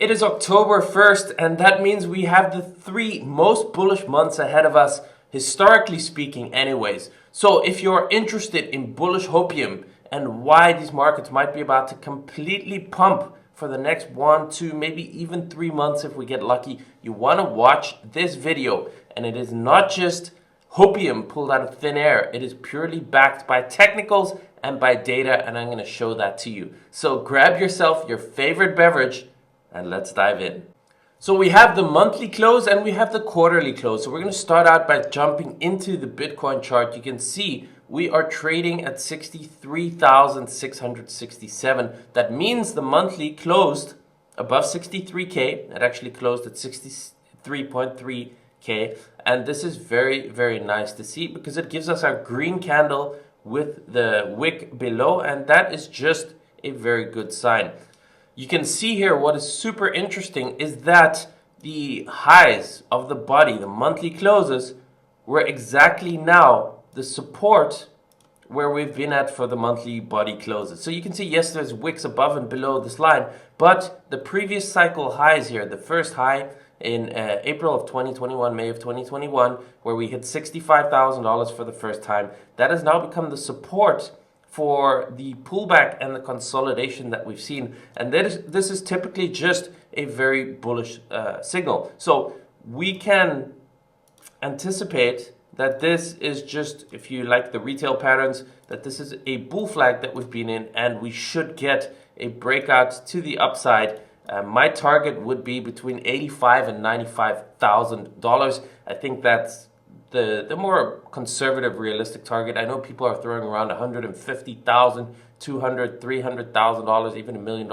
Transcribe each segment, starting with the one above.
It is October 1st, and that means we have the 3 most bullish months ahead of us, historically speaking anyways. So if you're interested in bullish hopium and why these markets might be about to completely pump for the next 1, 2, maybe even 3 months if we get lucky, you want to watch this video. And it is not just hopium pulled out of thin air. It is purely backed by technicals and by data, and I'm going to show that to you. So grab yourself your favorite beverage and let's dive in. So we have the monthly close and we have the quarterly close. So we're going to start out by jumping into the Bitcoin chart. You can see we are trading at 63,667. That means the monthly closed above 63K. It actually closed at 63.3K. And this is very, very nice to see because it gives us our green candle with the wick below. And that is just a very good sign. You can see here what is super interesting is that the highs of the body, the monthly closes, were exactly now the support where we've been at for the monthly body closes. So you can see, yes, there's wicks above and below this line, but the previous cycle highs here, the first high in April of 2021, May of 2021, where we hit $65,000 for the first time, that has now become the support for the pullback and the consolidation that we've seen. And this is typically just a very bullish signal. So we can anticipate that this is just, if you like the retail patterns, that this is a bull flag that we've been in and we should get a breakout to the upside. My target would be between $85,000 and $95,000. I think that's the more conservative, realistic target. I know people are throwing around $150,000, $200,000, $300,000, even $1 million.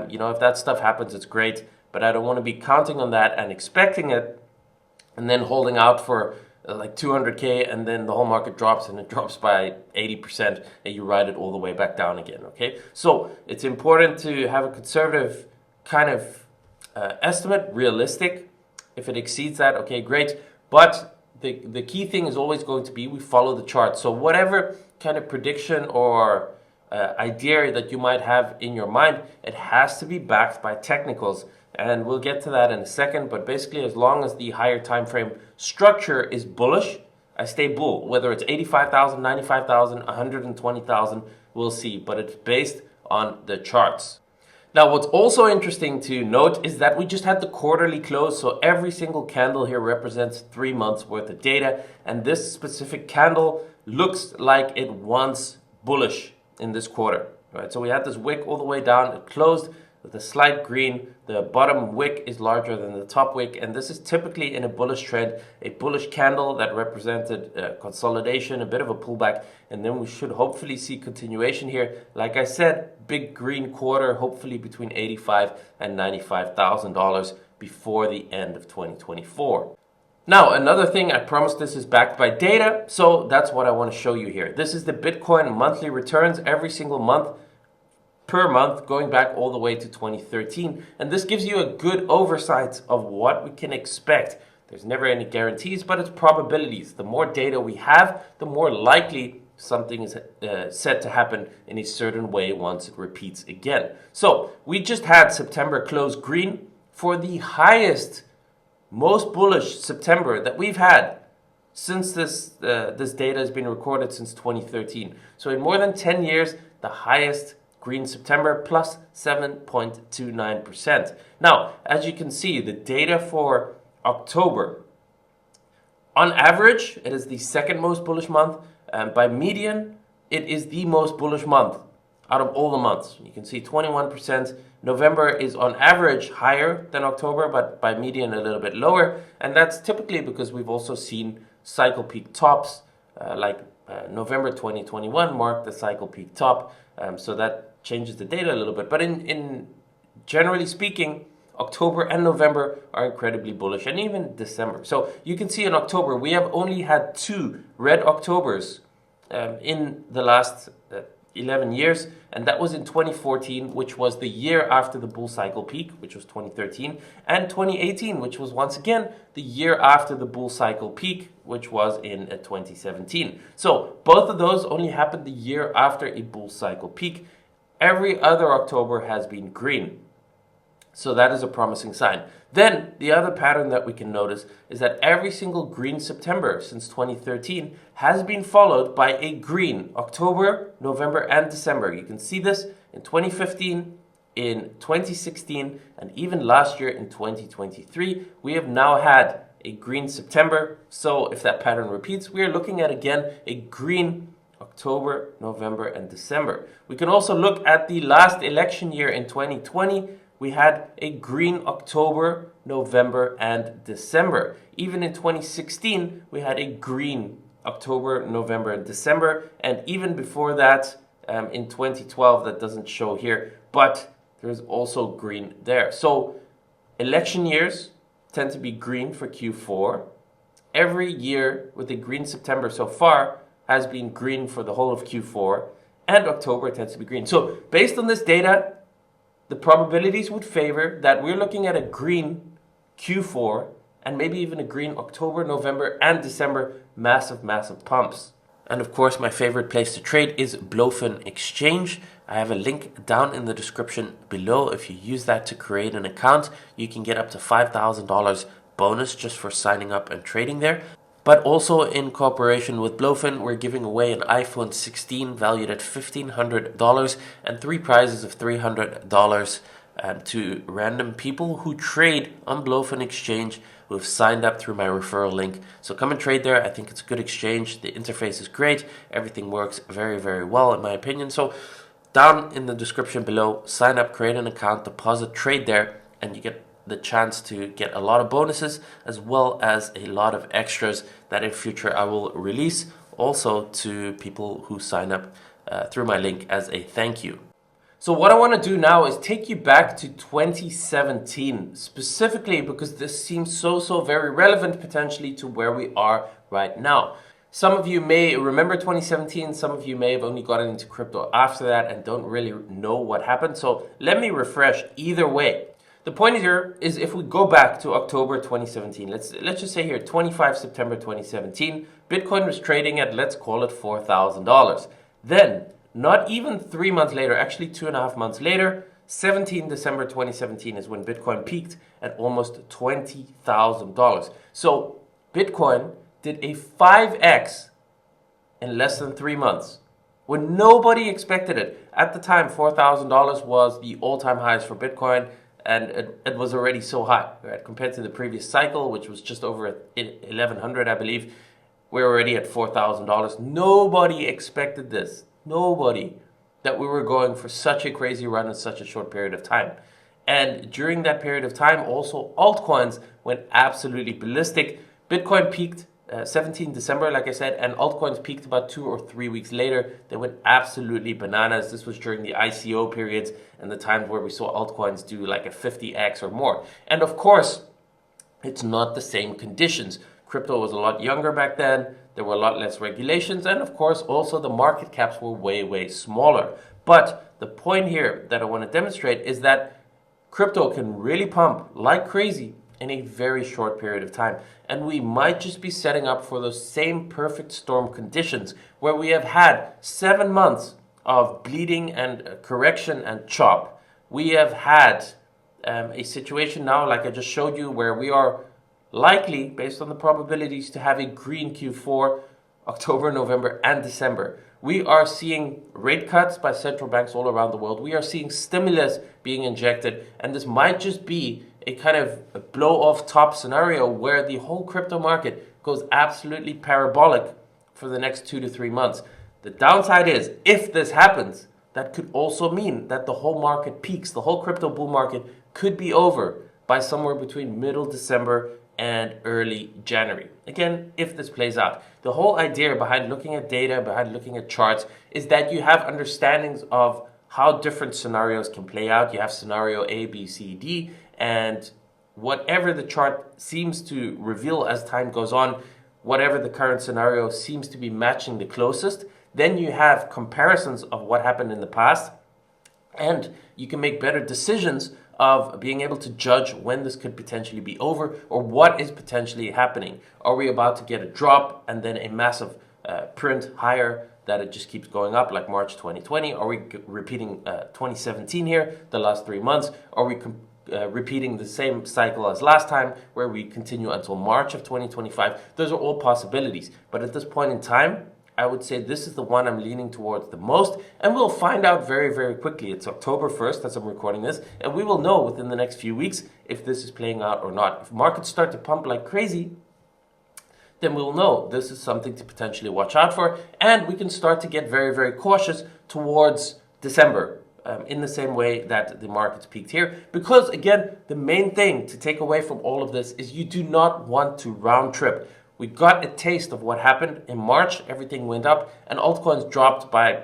You know, if that stuff happens, it's great. But I don't want to be counting on that and expecting it, and then holding out for like 200K, and then the whole market drops, and it drops by 80%, and you ride it all the way back down again. Okay, so it's important to have a conservative kind of estimate, realistic. If it exceeds that, okay, great. But the key thing is always going to be we follow the chart. So whatever kind of prediction or idea that you might have in your mind, it has to be backed by technicals. And we'll get to that in a second. But basically, as long as the higher time frame structure is bullish, I stay bull. Whether it's 85,000, 95,000, 120,000, we'll see. But it's based on the charts. Now, what's also interesting to note is that we just had the quarterly close. So every single candle here represents 3 months worth of data. And this specific candle looks like it wants bullish in this quarter. Right? So we had this wick all the way down. It closed with a slight green. The bottom wick is larger than the top wick. And this is typically in a bullish trend, a bullish candle that represented consolidation, a bit of a pullback. And then we should hopefully see continuation here. Like I said, big green quarter, hopefully between $85,000 and $95,000 before the end of 2024. Now, another thing, I promised this is backed by data. So that's what I want to show you here. This is the Bitcoin monthly returns every single month. Per month, going back all the way to 2013. And this gives you a good oversight of what we can expect. There's never any guarantees, but it's probabilities. The more data we have, the more likely something is set to happen in a certain way once it repeats again. So we just had September close green for the highest, most bullish September that we've had since this data has been recorded since 2013. So in more than 10 years, the highest green September plus 7.29%. Now, as you can see, the data for October, on average, it is the second most bullish month. And by median, it is the most bullish month out of all the months. You can see 21%. November is on average higher than October, but by median a little bit lower. And that's typically because we've also seen cycle peak tops, November 2021 marked the cycle peak top. So that changes the data a little bit. But in generally speaking, October and November are incredibly bullish, and even December. So you can see in October, we have only had 2 red Octobers in the last 11 years. And that was in 2014, which was the year after the bull cycle peak, which was 2013, and 2018, which was once again the year after the bull cycle peak, which was in 2017. So both of those only happened the year after a bull cycle peak. Every other October has been green. So that is a promising sign. Then the other pattern that we can notice is that every single green September since 2013 has been followed by a green October, November, and December. You can see this in 2015, in 2016, and even last year in 2023. We have now had a green September. So if that pattern repeats, we are looking at again a green October, November, and December. We can also look at the last election year in 2020. We had a green October, November, and December. Even in 2016, we had a green October, November, and December. And even before that, in 2012, that doesn't show here, but there's also green there. So election years tend to be green for Q4. Every year with a green September so far has been green for the whole of Q4, and October tends to be green. So based on this data, the probabilities would favor that we're looking at a green Q4 and maybe even a green October, November, and December, massive, massive pumps. And of course, my favorite place to trade is Blofin Exchange. I have a link down in the description below. If you use that to create an account, you can get up to $5,000 bonus just for signing up and trading there. But also in cooperation with Blofin, we're giving away an iPhone 16 valued at $1,500 and 3 prizes of $300 to random people who trade on Blofin Exchange who have signed up through my referral link. So come and trade there. I think it's a good exchange. The interface is great. Everything works very, very well in my opinion. So down in the description below, sign up, create an account, deposit, trade there, and you get the chance to get a lot of bonuses as well as a lot of extras that in future I will release also to people who sign up through my link as a thank you. So what I want to do now is take you back to 2017 specifically because this seems so very relevant potentially to where we are right now. Some of you may remember 2017, some of you may have only gotten into crypto after that and don't really know what happened. So let me refresh either way. The point here is if we go back to October 2017, let's just say here 25 September 2017, Bitcoin was trading at, let's call it $4,000. Then, not even 3 months later, actually 2.5 months later, 17 December 2017 is when Bitcoin peaked at almost $20,000. So Bitcoin did a 5x in less than 3 months when nobody expected it. At the time, $4,000 was the all-time highs for Bitcoin. And it was already so high, right? Compared to the previous cycle, which was just over 1,100, I believe. We're already at $4,000. Nobody expected this. Nobody. That we were going for such a crazy run in such a short period of time. And during that period of time, also altcoins went absolutely ballistic. Bitcoin peaked 17 December, like I said, and altcoins peaked about 2 or 3 weeks later. They went absolutely bananas. This was during the ICO periods and the times where we saw altcoins do like a 50x or more. And of course, it's not the same conditions. Crypto was a lot younger back then. There were a lot less regulations. And of course, also the market caps were way smaller. But the point here that I want to demonstrate is that crypto can really pump like crazy in a very short period of time. And we might just be setting up for those same perfect storm conditions where we have had 7 months of bleeding and correction and chop. We have had a situation now, like I just showed you, where we are likely, based on the probabilities, to have a green Q4, October, November, and December. We are seeing rate cuts by central banks all around the world. We are seeing stimulus being injected, and this might just be a kind of a blow-off top scenario where the whole crypto market goes absolutely parabolic for the next 2 to 3 months. The downside is, if this happens, that could also mean that the whole market peaks. The whole crypto bull market could be over by somewhere between middle December and early January. Again, if this plays out. The whole idea behind looking at data, behind looking at charts, is that you have understandings of how different scenarios can play out. You have scenario A, B, C, D, and whatever the chart seems to reveal as time goes on, whatever the current scenario seems to be matching the closest, then you have comparisons of what happened in the past, and you can make better decisions of being able to judge when this could potentially be over or what is potentially happening. Are we about to get a drop and then a massive print higher that it just keeps going up like March 2020? Are we repeating 2017 here, the last 3 months? Are we repeating the same cycle as last time, where we continue until March of 2025. Those are all possibilities. But at this point in time, I would say this is the one I'm leaning towards the most, and we'll find out very, very quickly. It's October 1st as I'm recording this, and we will know within the next few weeks if this is playing out or not. If markets start to pump like crazy, then we'll know this is something to potentially watch out for, and we can start to get very, very cautious towards December, in the same way that the markets peaked here. Because again, the main thing to take away from all of this is you do not want to round trip. We got a taste of what happened in March. Everything went up and altcoins dropped by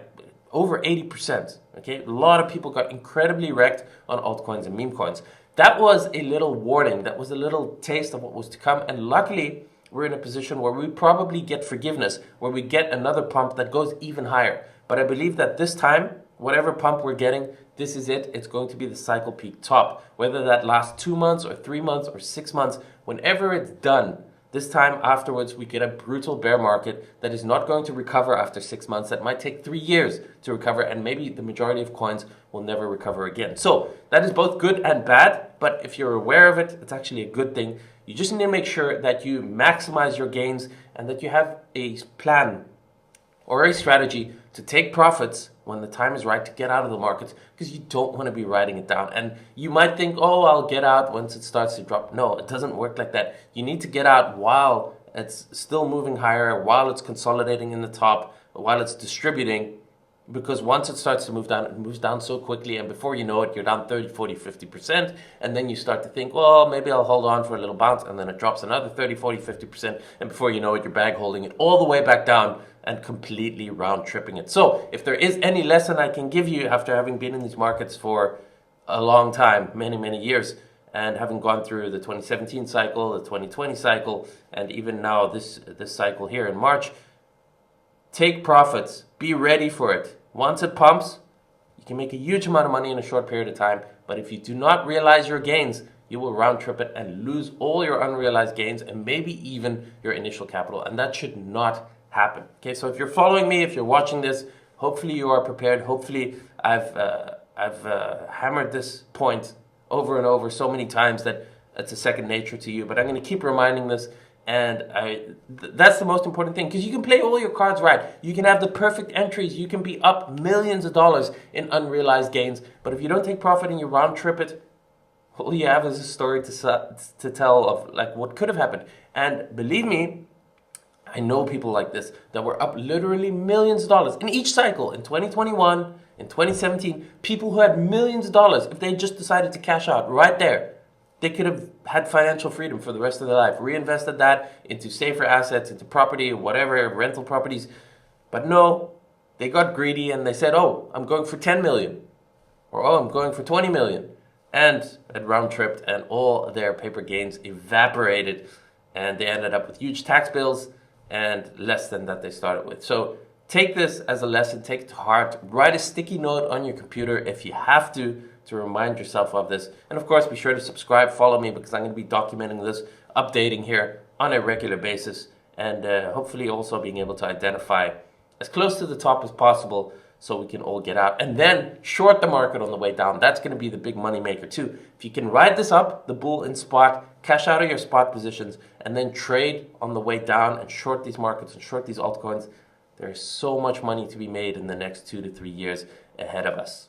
over 80%. Okay, a lot of people got incredibly wrecked on altcoins and meme coins. That was a little warning. That was a little taste of what was to come. And luckily, we're in a position where we probably get forgiveness, where we get another pump that goes even higher. But I believe that this time, whatever pump we're getting, this is it. It's going to be the cycle peak top. Whether that lasts 2 months or 3 months or 6 months, whenever it's done, this time afterwards, we get a brutal bear market that is not going to recover after 6 months. That might take 3 years to recover, and maybe the majority of coins will never recover again. So that is both good and bad, but if you're aware of it, it's actually a good thing. You just need to make sure that you maximize your gains and that you have a plan or a strategy to take profits when the time is right to get out of the markets, because you don't want to be riding it down. And you might think, oh, I'll get out once it starts to drop. No, it doesn't work like that. You need to get out while it's still moving higher, while it's consolidating in the top, while it's distributing, because once it starts to move down, it moves down so quickly, and before you know it, you're down 30, 40, 50%, and then you start to think, well, maybe I'll hold on for a little bounce, and then it drops another 30, 40, 50%, and before you know it, you're bag holding it all the way back down and completely round tripping it. So if there is any lesson I can give you after having been in these markets for a long time, many, many years, and having gone through the 2017 cycle, the 2020 cycle, and even now this cycle here in March, take profits, be ready for it. Once it pumps, you can make a huge amount of money in a short period of time, but if you do not realize your gains, you will round trip it and lose all your unrealized gains and maybe even your initial capital, and that should not happen. Okay, so if you're following me, if you're watching this, hopefully you are prepared. Hopefully I've hammered this point over and over so many times that it's a second nature to you, but I'm going to keep reminding this. And that's the most important thing, because you can play all your cards right. You can have the perfect entries. You can be up millions of dollars in unrealized gains. But if you don't take profit and you round trip it, all you have is a story to tell of like what could have happened. And believe me, I know people like this that were up literally millions of dollars in each cycle. In 2021, in 2017, people who had millions of dollars, if they just decided to cash out right there, they could have had financial freedom for the rest of their life, reinvested that into safer assets, into property, whatever, rental properties. But no, they got greedy and they said, oh, I'm going for 10 million. Or, oh, I'm going for 20 million. And it round tripped and all their paper gains evaporated. And they ended up with huge tax bills and less than that they started with. So take this as a lesson, take it to heart. Write a sticky note on your computer if you have to remind yourself of this. And of course, be sure to subscribe, follow me, because I'm going to be documenting this, updating here on a regular basis, and hopefully also being able to identify as close to the top as possible so we can all get out. And then short the market on the way down. That's going to be the big money maker too. If you can ride this up, the bull in spot, cash out of your spot positions, and then trade on the way down and short these markets and short these altcoins, there's so much money to be made in the next 2 to 3 years ahead of us.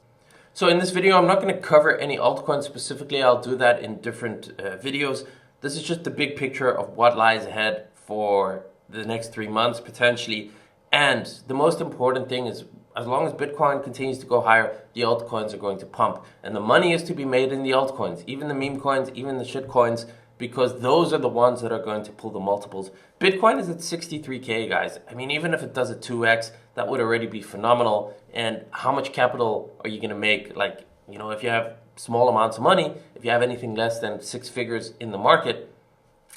So in this video, I'm not going to cover any altcoins specifically. I'll do that in different videos. This is just the big picture of what lies ahead for the next 3 months potentially. And the most important thing is, as long as Bitcoin continues to go higher, the altcoins are going to pump. And the money is to be made in the altcoins, even the meme coins, even the shit coins, because those are the ones that are going to pull the multiples. Bitcoin is at 63K, guys. I mean, even if it does a 2x, that would already be phenomenal. And how much capital are you going to make? Like, you know, if you have small amounts of money, if you have anything less than 6 figures in the market,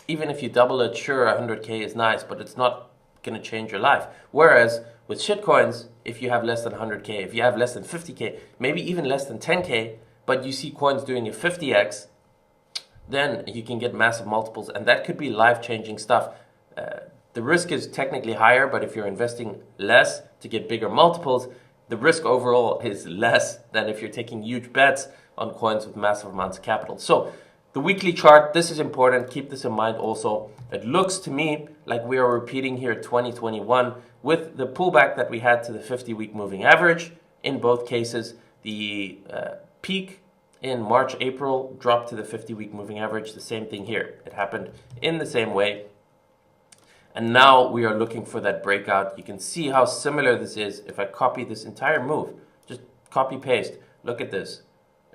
even if you double it, sure, 100K is nice, but it's not going to change your life. Whereas with shitcoins, if you have less than 100K, if you have less than 50K, maybe even less than 10K, but you see coins doing a 50x, then you can get massive multiples, and that could be life-changing stuff. The risk is technically higher, but if you're investing less to get bigger multiples, the risk overall is less than if you're taking huge bets on coins with massive amounts of capital. So the weekly chart, this is important. Keep this in mind also. It looks to me like we are repeating here 2021 with the pullback that we had to the 50-week moving average. In both cases, the peak in March, April dropped to the 50-week moving average. The same thing here. It happened in the same way. And now we are looking for that breakout. You can see how similar this is. If I copy this entire move, just copy paste, look at this.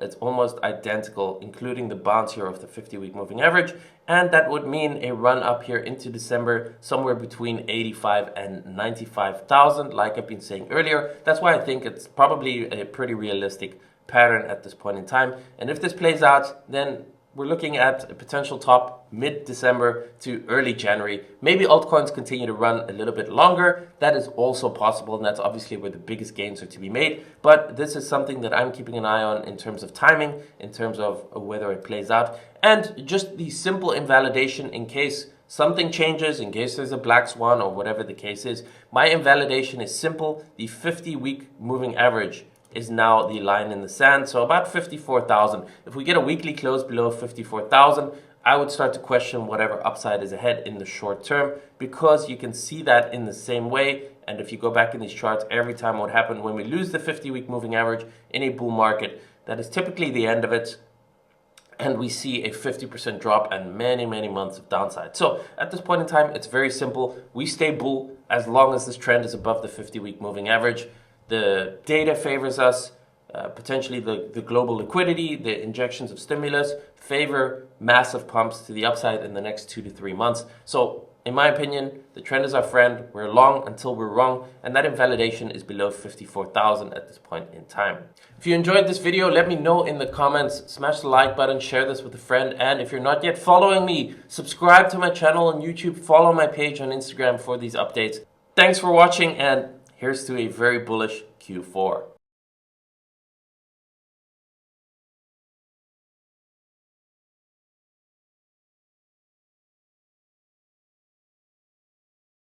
It's almost identical, including the bounce here of the 50-week moving average. And that would mean a run up here into December, somewhere between 85 and 95,000, like I've been saying earlier. That's why I think it's probably a pretty realistic pattern at this point in time. And if this plays out, then we're looking at a potential top mid-December to early January. Maybe altcoins continue to run a little bit longer. That is also possible, and that's obviously where the biggest gains are to be made. But this is something that I'm keeping an eye on in terms of timing, in terms of whether it plays out, and just the simple invalidation in case something changes, in case there's a black swan or whatever the case is. My invalidation is simple. The 50-week moving average is now the line in the sand, so about 54,000. If we get a weekly close below 54,000, I would start to question whatever upside is ahead in the short term, because you can see that in the same way. And if you go back in these charts, every time what happened when we lose the 50-week moving average in a bull market, that is typically the end of it, and we see a 50% drop and many, many months of downside. So at this point in time, it's very simple. We stay bull as long as this trend is above the 50-week moving average. The data favors us, potentially the global liquidity, the injections of stimulus favor massive pumps to the upside in the next 2 to 3 months. So in my opinion, the trend is our friend. We're long until we're wrong, and that invalidation is below 54,000 at this point in time. If you enjoyed this video, let me know in the comments. Smash the like button, share this with a friend, and if you're not yet following me, subscribe to my channel on YouTube, follow my page on Instagram for these updates. Thanks for watching, and here's to a very bullish Q4.